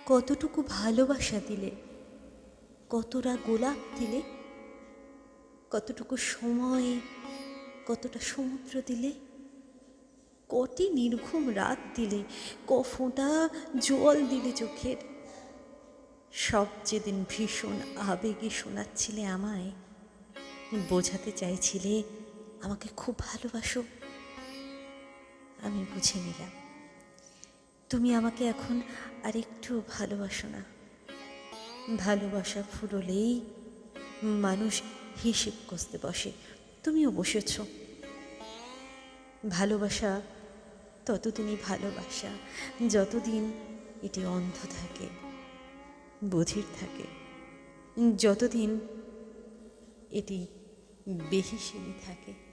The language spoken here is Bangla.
কতটুকু ভালোবাসা দিলে, কতটা গোলাপ দিলে, কতটুকু সময়, কতটা সমুদ্র দিলে, কটি নির্ঘুম রাত দিলে, ক ফোঁটা জল দিলে চোখের। সব যেদিন ভীষণ আবেগে শোনাচ্ছিলে আমায়, বোঝাতে চাইছিলে আমাকে খুব ভালোবাসো। আমি বুঝে নিলাম তুমি আমাকে এখন আর একটু ভালোবাসো না। ভালোবাসা ফুরোলেই মানুষ হিসেব কষতে বসে, তুমিও বসেছ। ভালোবাসা ততদিনই ভালোবাসা যতদিন এটি অন্ধ থাকে, বধির থাকে, যতদিন এটি বেহিশেবি থাকে।